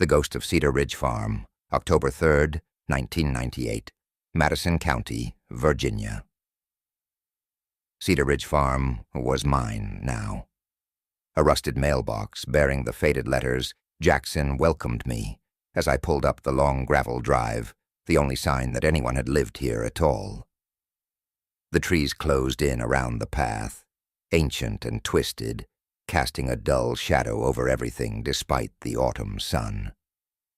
The Ghost of Cedar Ridge Farm, October 3rd, 1998, Madison County, Virginia. Cedar Ridge Farm was mine now. A rusted mailbox bearing the faded letters, "Jackson welcomed me," as I pulled up the long gravel drive, the only sign that anyone had lived here at all. The trees closed in around the path, ancient and twisted, casting a dull shadow over everything despite the autumn sun.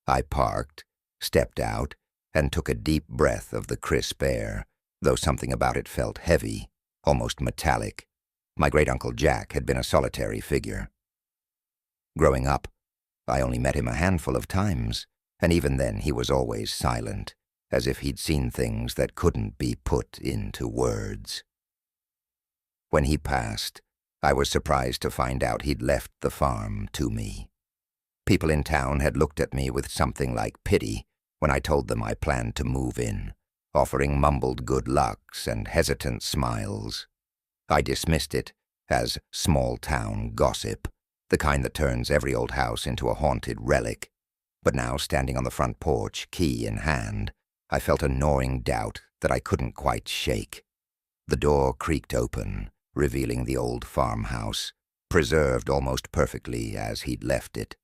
I parked, stepped out, and took a deep breath of the crisp air, though something about it felt heavy, almost metallic. My great-uncle Jack had been a solitary figure. Growing up, I only met him a handful of times, and even then he was always silent, as if he'd seen things that couldn't be put into words. When he passed, I was surprised to find out he'd left the farm to me. People in town had looked at me with something like pity when I told them I planned to move in, offering mumbled good lucks and hesitant smiles. I dismissed it as small-town gossip, the kind that turns every old house into a haunted relic. But now, standing on the front porch, key in hand, I felt a gnawing doubt that I couldn't quite shake. The door creaked open, revealing the old farmhouse, preserved almost perfectly as he'd left it.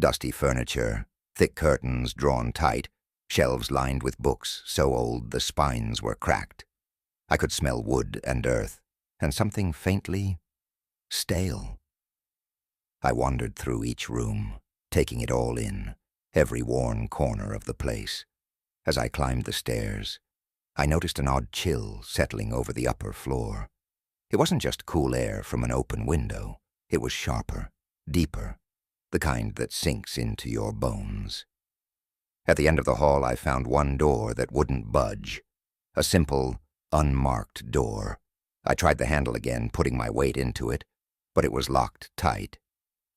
Dusty furniture, thick curtains drawn tight, shelves lined with books so old the spines were cracked. I could smell wood and earth, and something faintly stale. I wandered through each room, taking it all in, every worn corner of the place. As I climbed the stairs, I noticed an odd chill settling over the upper floor. It wasn't just cool air from an open window. It was sharper, deeper, the kind that sinks into your bones. At the end of the hall, I found one door that wouldn't budge, a simple, unmarked door. I tried the handle again, putting my weight into it, but it was locked tight.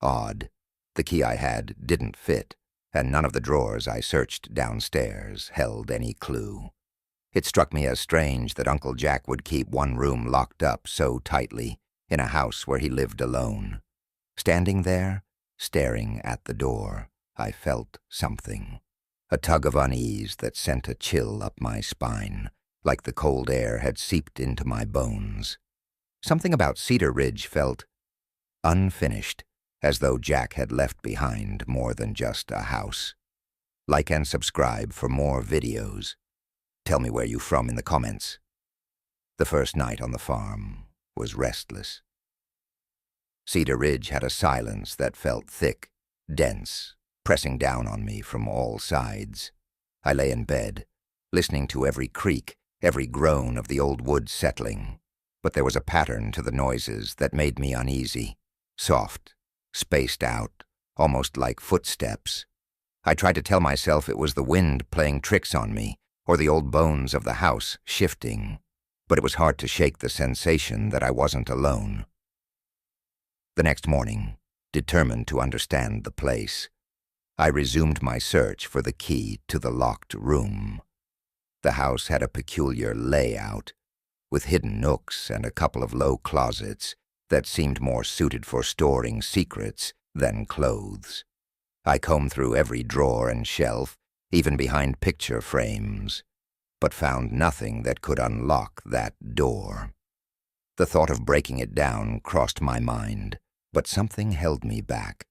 Odd. The key I had didn't fit, and none of the drawers I searched downstairs held any clue. It struck me as strange that Uncle Jack would keep one room locked up so tightly in a house where he lived alone. Standing there, staring at the door, I felt something. A tug of unease that sent a chill up my spine, like the cold air had seeped into my bones. Something about Cedar Ridge felt unfinished, as though Jack had left behind more than just a house. Like and subscribe for more videos. Tell me where you're from in the comments. The first night on the farm was restless. Cedar Ridge had a silence that felt thick, dense, pressing down on me from all sides. I lay in bed, listening to every creak, every groan of the old wood settling. But there was a pattern to the noises that made me uneasy, soft, spaced out, almost like footsteps. I tried to tell myself it was the wind playing tricks on me, or the old bones of the house shifting, but it was hard to shake the sensation that I wasn't alone. The next morning, determined to understand the place, I resumed my search for the key to the locked room. The house had a peculiar layout, with hidden nooks and a couple of low closets that seemed more suited for storing secrets than clothes. I combed through every drawer and shelf, even behind picture frames, but found nothing that could unlock that door. The thought of breaking it down crossed my mind, but something held me back,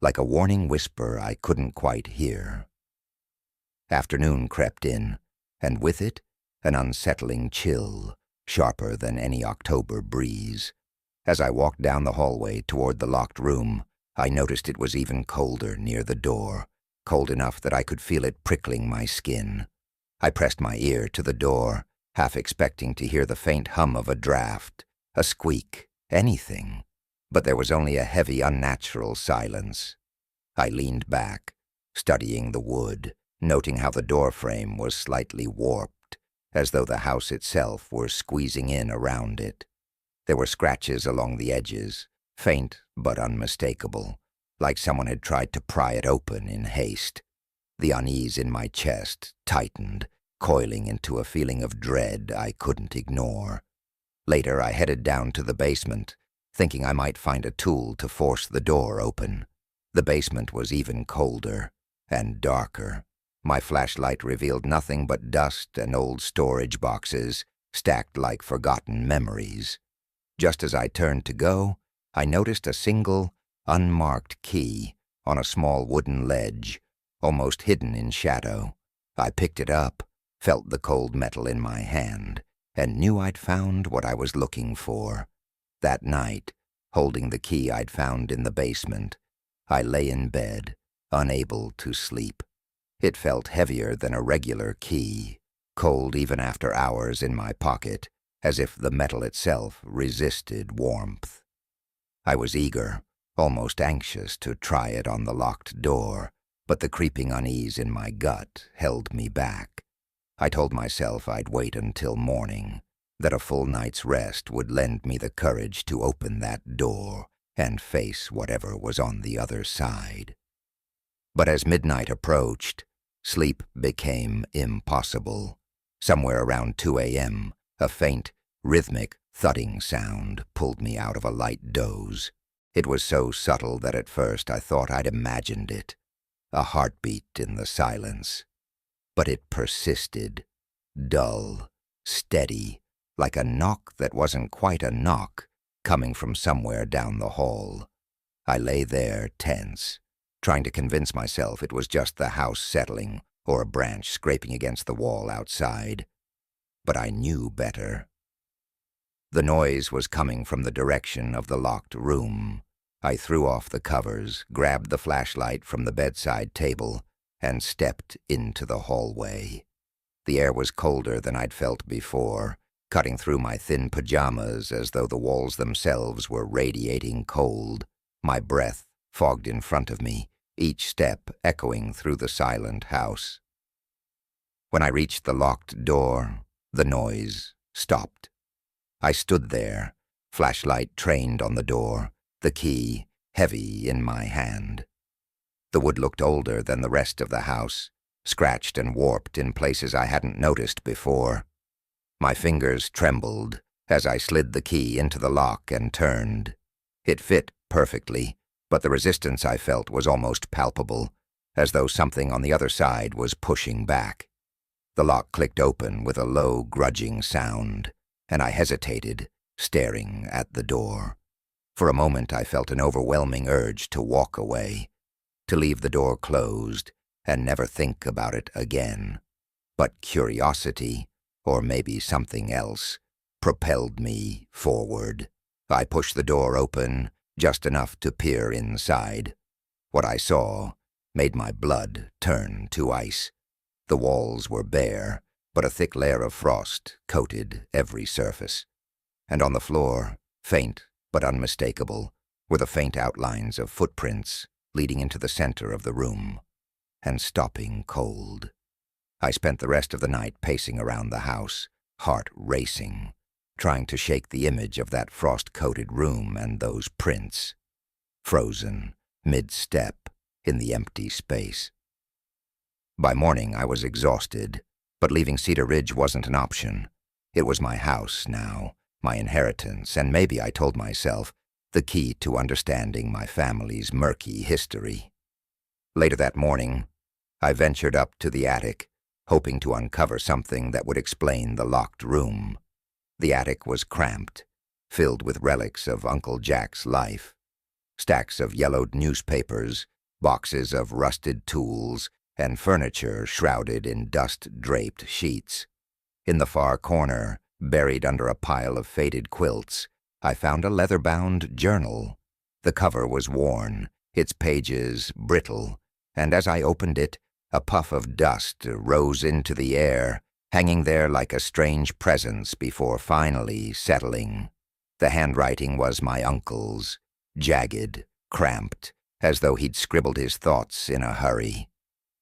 like a warning whisper I couldn't quite hear. Afternoon crept in, and with it, an unsettling chill, sharper than any October breeze. As I walked down the hallway toward the locked room, I noticed it was even colder near the door, cold enough that I could feel it prickling my skin. I pressed my ear to the door, half expecting to hear the faint hum of a draft, a squeak, anything. But there was only a heavy, unnatural silence. I leaned back, studying the wood, noting how the doorframe was slightly warped, as though the house itself were squeezing in around it. There were scratches along the edges, faint but unmistakable, like someone had tried to pry it open in haste. The unease in my chest tightened, coiling into a feeling of dread I couldn't ignore. Later, I headed down to the basement, thinking I might find a tool to force the door open. The basement was even colder and darker. My flashlight revealed nothing but dust and old storage boxes stacked like forgotten memories. Just as I turned to go, I noticed a single, unmarked key on a small wooden ledge, almost hidden in shadow. I picked it up, felt the cold metal in my hand, and knew I'd found what I was looking for. That night, holding the key I'd found in the basement, I lay in bed, unable to sleep. It felt heavier than a regular key, cold even after hours in my pocket, as if the metal itself resisted warmth. I was eager, almost anxious to try it on the locked door, but the creeping unease in my gut held me back. I told myself I'd wait until morning, that a full night's rest would lend me the courage to open that door and face whatever was on the other side. But as midnight approached, sleep became impossible. Somewhere around 2 a.m., a faint, rhythmic, thudding sound pulled me out of a light doze. It was so subtle that at first I thought I'd imagined it, a heartbeat in the silence. But it persisted, dull, steady, like a knock that wasn't quite a knock, coming from somewhere down the hall. I lay there tense, trying to convince myself it was just the house settling or a branch scraping against the wall outside. But I knew better. The noise was coming from the direction of the locked room. I threw off the covers, grabbed the flashlight from the bedside table, and stepped into the hallway. The air was colder than I'd felt before, cutting through my thin pajamas as though the walls themselves were radiating cold. My breath fogged in front of me, each step echoing through the silent house. When I reached the locked door, the noise stopped. I stood there, flashlight trained on the door, the key heavy in my hand. The wood looked older than the rest of the house, scratched and warped in places I hadn't noticed before. My fingers trembled as I slid the key into the lock and turned. It fit perfectly, but the resistance I felt was almost palpable, as though something on the other side was pushing back. The lock clicked open with a low, grudging sound, and I hesitated, staring at the door. For a moment I felt an overwhelming urge to walk away, to leave the door closed and never think about it again. But curiosity, or maybe something else, propelled me forward. I pushed the door open, just enough to peer inside. What I saw made my blood turn to ice. The walls were bare, but a thick layer of frost coated every surface. And on the floor, faint but unmistakable, were the faint outlines of footprints leading into the center of the room, and stopping cold. I spent the rest of the night pacing around the house, heart racing, trying to shake the image of that frost-coated room and those prints, frozen mid-step in the empty space. By morning I was exhausted, but leaving Cedar Ridge wasn't an option. It was my house now, my inheritance, and maybe, I told myself, the key to understanding my family's murky history. Later that morning, I ventured up to the attic, hoping to uncover something that would explain the locked room. The attic was cramped, filled with relics of Uncle Jack's life. Stacks of yellowed newspapers, boxes of rusted tools, and furniture shrouded in dust-draped sheets. In the far corner, buried under a pile of faded quilts, I found a leather-bound journal. The cover was worn, its pages brittle, and as I opened it, a puff of dust rose into the air, hanging there like a strange presence before finally settling. The handwriting was my uncle's, jagged, cramped, as though he'd scribbled his thoughts in a hurry.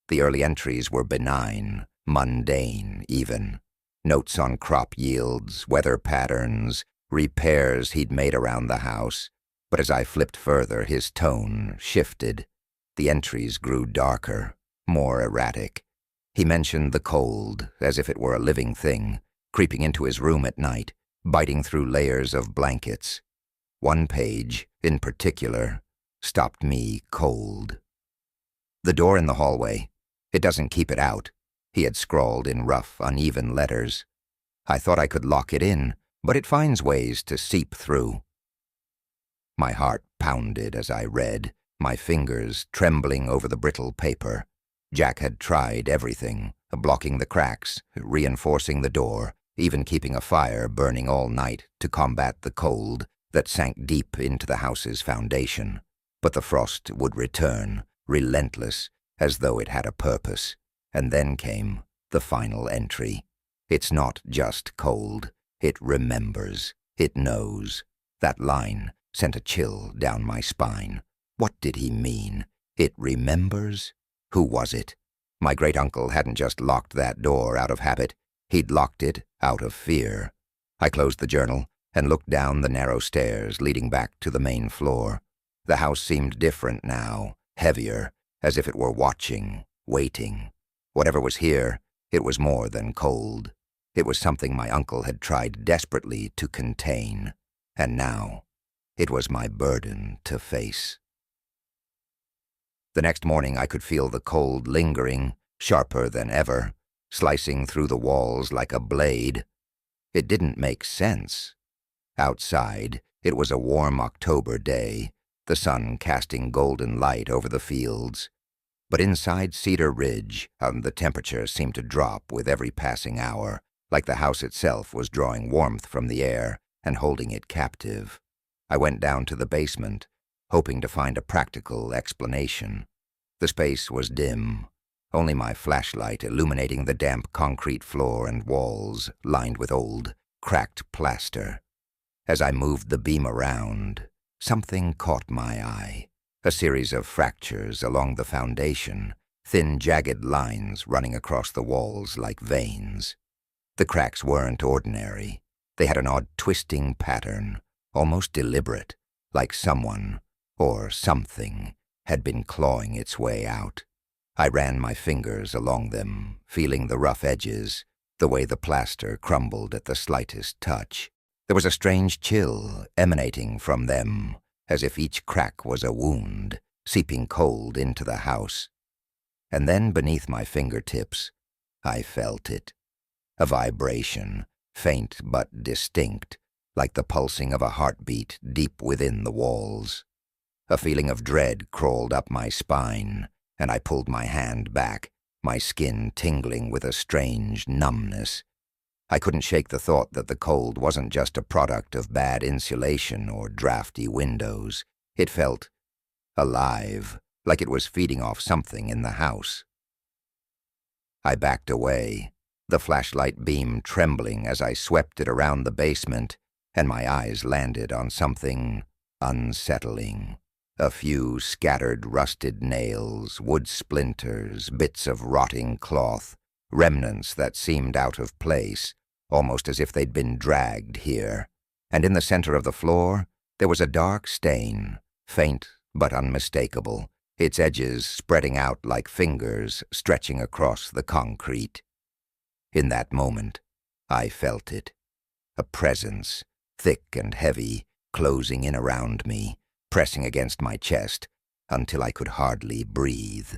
The early entries were benign, mundane even. Notes on crop yields, weather patterns, repairs he'd made around the house. But as I flipped further, his tone shifted. The entries grew darker, more erratic. He mentioned the cold, as if it were a living thing, creeping into his room at night, biting through layers of blankets. One page, in particular, stopped me cold. The door in the hallway. It doesn't keep it out, he had scrawled in rough, uneven letters. I thought I could lock it in, but it finds ways to seep through. My heart pounded as I read, my fingers trembling over the brittle paper. Jack had tried everything, blocking the cracks, reinforcing the door, even keeping a fire burning all night to combat the cold that sank deep into the house's foundation. But the frost would return, relentless, as though it had a purpose. And then came the final entry. It's not just cold. It remembers. It knows. That line sent a chill down my spine. What did he mean? It remembers? Who was it? My great-uncle hadn't just locked that door out of habit. He'd locked it out of fear. I closed the journal and looked down the narrow stairs leading back to the main floor. The house seemed different now, heavier, as if it were watching, waiting. Whatever was here, it was more than cold. It was something my uncle had tried desperately to contain, and now it was my burden to face. The next morning I could feel the cold lingering, sharper than ever, slicing through the walls like a blade. It didn't make sense. Outside, it was a warm October day, the sun casting golden light over the fields. But inside Cedar Ridge, the temperature seemed to drop with every passing hour, like the house itself was drawing warmth from the air and holding it captive. I went down to the basement, hoping to find a practical explanation. The space was dim, only my flashlight illuminating the damp concrete floor and walls lined with old, cracked plaster. As I moved the beam around, something caught my eye. A series of fractures along the foundation, thin, jagged lines running across the walls like veins. The cracks weren't ordinary. They had an odd twisting pattern, almost deliberate, like someone, or something, had been clawing its way out. I ran my fingers along them, feeling the rough edges, the way the plaster crumbled at the slightest touch. There was a strange chill emanating from them, as if each crack was a wound, seeping cold into the house. And then beneath my fingertips, I felt it. A vibration, faint but distinct, like the pulsing of a heartbeat deep within the walls. A feeling of dread crawled up my spine, and I pulled my hand back, my skin tingling with a strange numbness. I couldn't shake the thought that the cold wasn't just a product of bad insulation or drafty windows. It felt alive, like it was feeding off something in the house. I backed away, the flashlight beam trembling as I swept it around the basement, and my eyes landed on something unsettling. A few scattered rusted nails, wood splinters, bits of rotting cloth, remnants that seemed out of place, almost as if they'd been dragged here. And in the center of the floor, there was a dark stain, faint but unmistakable, its edges spreading out like fingers stretching across the concrete. In that moment, I felt it. A presence, thick and heavy, closing in around me, pressing against my chest until I could hardly breathe.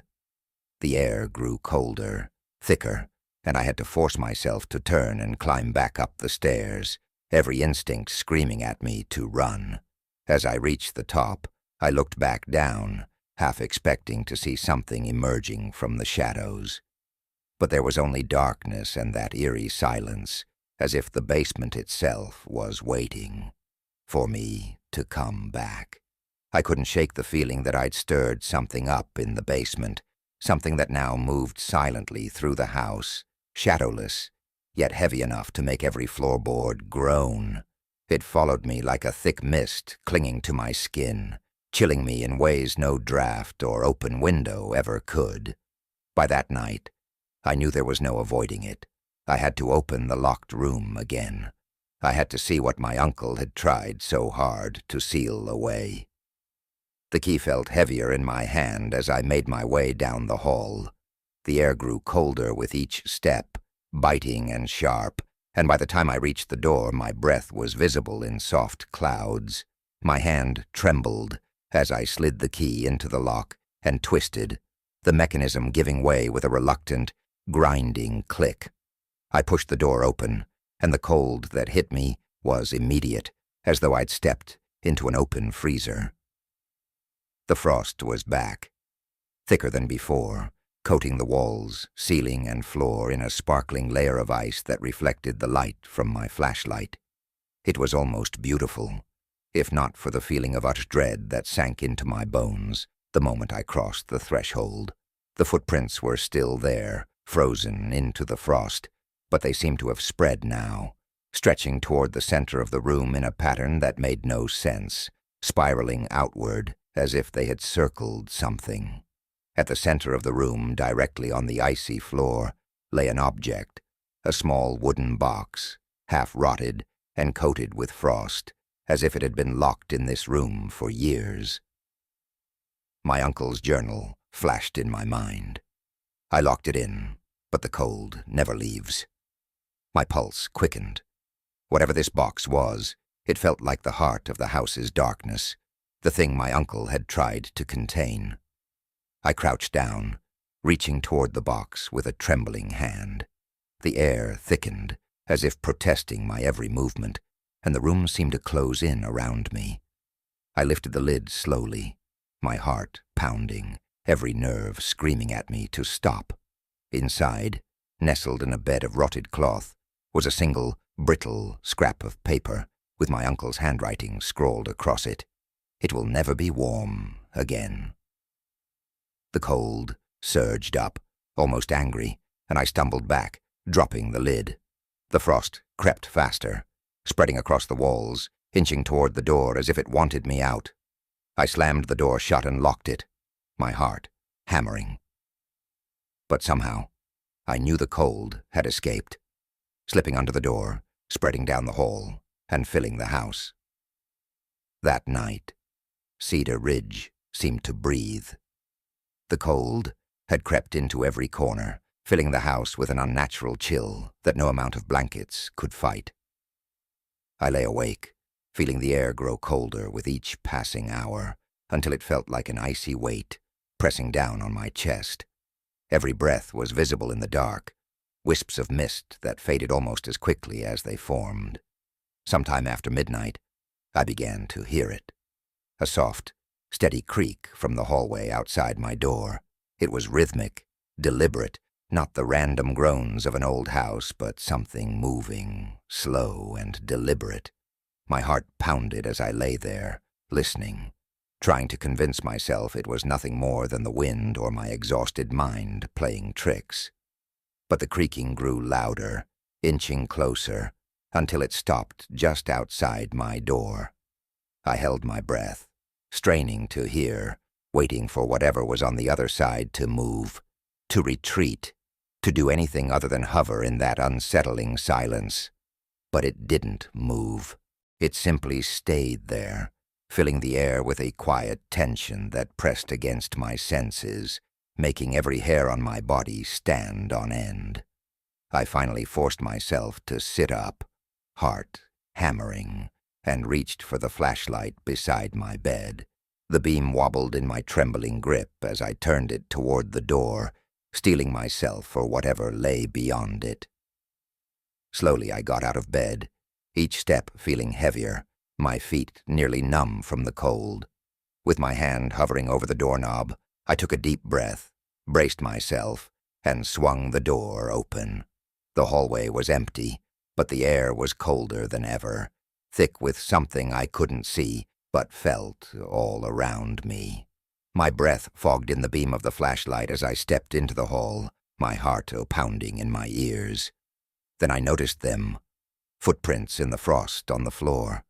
The air grew colder, thicker, and I had to force myself to turn and climb back up the stairs, every instinct screaming at me to run. As I reached the top, I looked back down, half expecting to see something emerging from the shadows. But there was only darkness and that eerie silence, as if the basement itself was waiting for me to come back. I couldn't shake the feeling that I'd stirred something up in the basement, something that now moved silently through the house, shadowless, yet heavy enough to make every floorboard groan. It followed me like a thick mist clinging to my skin, chilling me in ways no draft or open window ever could. By that night, I knew there was no avoiding it. I had to open the locked room again. I had to see what my uncle had tried so hard to seal away. The key felt heavier in my hand as I made my way down the hall. The air grew colder with each step, biting and sharp, and by the time I reached the door, my breath was visible in soft clouds. My hand trembled as I slid the key into the lock and twisted, the mechanism giving way with a reluctant, grinding click. I pushed the door open, and the cold that hit me was immediate, as though I'd stepped into an open freezer. The frost was back, thicker than before, coating the walls, ceiling, and floor in a sparkling layer of ice that reflected the light from my flashlight. It was almost beautiful, if not for the feeling of utter dread that sank into my bones the moment I crossed the threshold. The footprints were still there, frozen into the frost, but they seemed to have spread now, stretching toward the center of the room in a pattern that made no sense, spiraling outward as if they had circled something. At the center of the room, directly on the icy floor, lay an object, a small wooden box, half-rotted and coated with frost, as if it had been locked in this room for years. My uncle's journal flashed in my mind. I locked it in, but the cold never leaves. My pulse quickened. Whatever this box was, it felt like the heart of the house's darkness, the thing my uncle had tried to contain. I crouched down, reaching toward the box with a trembling hand. The air thickened, as if protesting my every movement, and the room seemed to close in around me. I lifted the lid slowly, my heart pounding, every nerve screaming at me to stop. Inside, nestled in a bed of rotted cloth, was a single, brittle scrap of paper with my uncle's handwriting scrawled across it. "It will never be warm again." The cold surged up, almost angry, and I stumbled back, dropping the lid. The frost crept faster, spreading across the walls, inching toward the door as if it wanted me out. I slammed the door shut and locked it, my heart hammering. But somehow, I knew the cold had escaped, slipping under the door, spreading down the hall, and filling the house. That night, Cedar Ridge seemed to breathe. The cold had crept into every corner, filling the house with an unnatural chill that no amount of blankets could fight. I lay awake, feeling the air grow colder with each passing hour, until it felt like an icy weight pressing down on my chest. Every breath was visible in the dark, wisps of mist that faded almost as quickly as they formed. Sometime after midnight, I began to hear it. A soft, steady creak from the hallway outside my door. It was rhythmic, deliberate, not the random groans of an old house, but something moving, slow and deliberate. My heart pounded as I lay there, listening, trying to convince myself it was nothing more than the wind or my exhausted mind playing tricks. But the creaking grew louder, inching closer, until it stopped just outside my door. I held my breath, straining to hear, waiting for whatever was on the other side to move, to retreat, to do anything other than hover in that unsettling silence. But it didn't move. It simply stayed there, filling the air with a quiet tension that pressed against my senses, making every hair on my body stand on end. I finally forced myself to sit up, heart hammering, and reached for the flashlight beside my bed. The beam wobbled in my trembling grip as I turned it toward the door, steeling myself for whatever lay beyond it. Slowly I got out of bed, each step feeling heavier, my feet nearly numb from the cold. With my hand hovering over the doorknob, I took a deep breath, braced myself, and swung the door open. The hallway was empty, but the air was colder than ever, thick with something I couldn't see, but felt all around me. My breath fogged in the beam of the flashlight as I stepped into the hall, my heart pounding in my ears. Then I noticed them, footprints in the frost on the floor.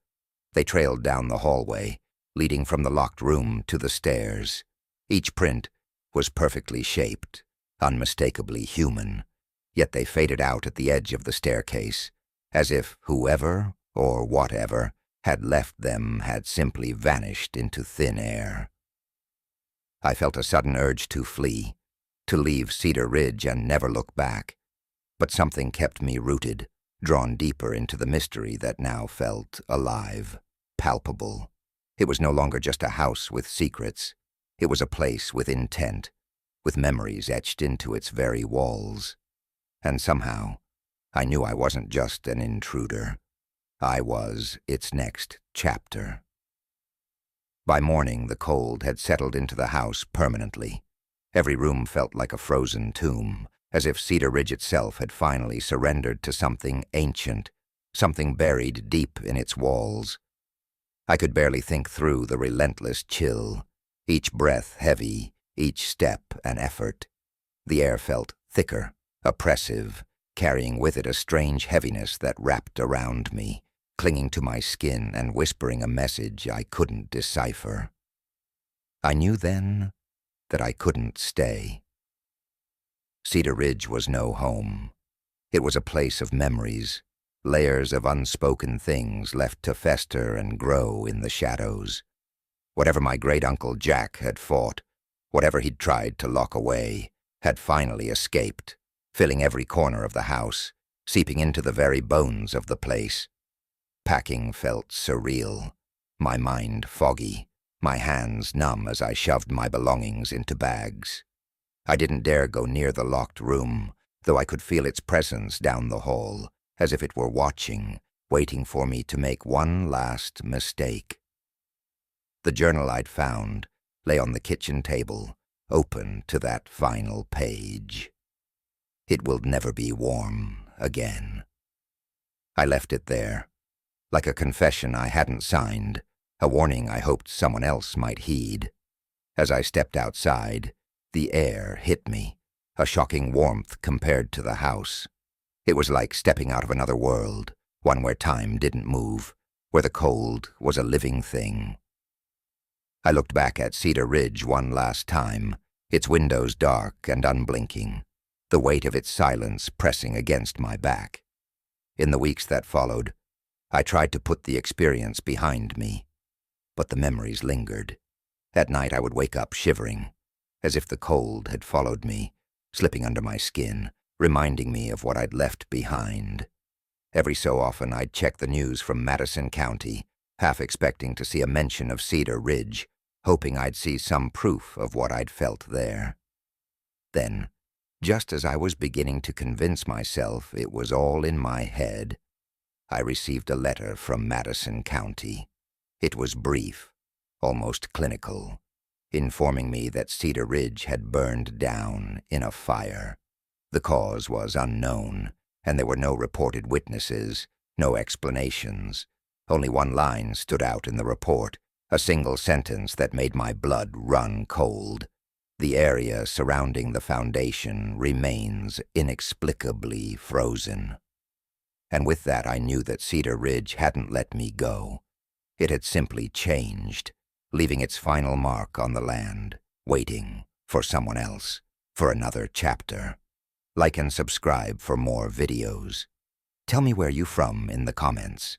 They trailed down the hallway, leading from the locked room to the stairs. Each print was perfectly shaped, unmistakably human, yet they faded out at the edge of the staircase, as if whoever or whatever had left them had simply vanished into thin air. I felt a sudden urge to flee, to leave Cedar Ridge and never look back, but something kept me rooted, drawn deeper into the mystery that now felt alive, palpable. It was no longer just a house with secrets. It was a place with intent, with memories etched into its very walls. And somehow, I knew I wasn't just an intruder. I was its next chapter. By morning, the cold had settled into the house permanently. Every room felt like a frozen tomb, as if Cedar Ridge itself had finally surrendered to something ancient, something buried deep in its walls. I could barely think through the relentless chill, each breath heavy, each step an effort. The air felt thicker, oppressive, carrying with it a strange heaviness that wrapped around me, clinging to my skin and whispering a message I couldn't decipher. I knew then that I couldn't stay. Cedar Ridge was no home. It was a place of memories, layers of unspoken things left to fester and grow in the shadows. Whatever my great-uncle Jack had fought, whatever he'd tried to lock away, had finally escaped, filling every corner of the house, seeping into the very bones of the place. Packing felt surreal, my mind foggy, my hands numb as I shoved my belongings into bags. I didn't dare go near the locked room, though I could feel its presence down the hall, as if it were watching, waiting for me to make one last mistake. The journal I'd found lay on the kitchen table, open to that final page. It will never be warm again. I left it there, like a confession I hadn't signed, a warning I hoped someone else might heed. As I stepped outside, the air hit me, a shocking warmth compared to the house. It was like stepping out of another world, one where time didn't move, where the cold was a living thing. I looked back at Cedar Ridge one last time, its windows dark and unblinking, the weight of its silence pressing against my back. In the weeks that followed, I tried to put the experience behind me, but the memories lingered. At night I would wake up shivering, as if the cold had followed me, slipping under my skin, reminding me of what I'd left behind. Every so often I'd check the news from Madison County, half expecting to see a mention of Cedar Ridge, hoping I'd see some proof of what I'd felt there. Then, just as I was beginning to convince myself it was all in my head, I received a letter from Madison County. It was brief, almost clinical, informing me that Cedar Ridge had burned down in a fire. The cause was unknown, and there were no reported witnesses, no explanations. Only one line stood out in the report, a single sentence that made my blood run cold. The area surrounding the foundation remains inexplicably frozen. And with that I knew that Cedar Ridge hadn't let me go. It had simply changed, leaving its final mark on the land, waiting for someone else, for another chapter. Like and subscribe for more videos. Tell me where you're from in the comments.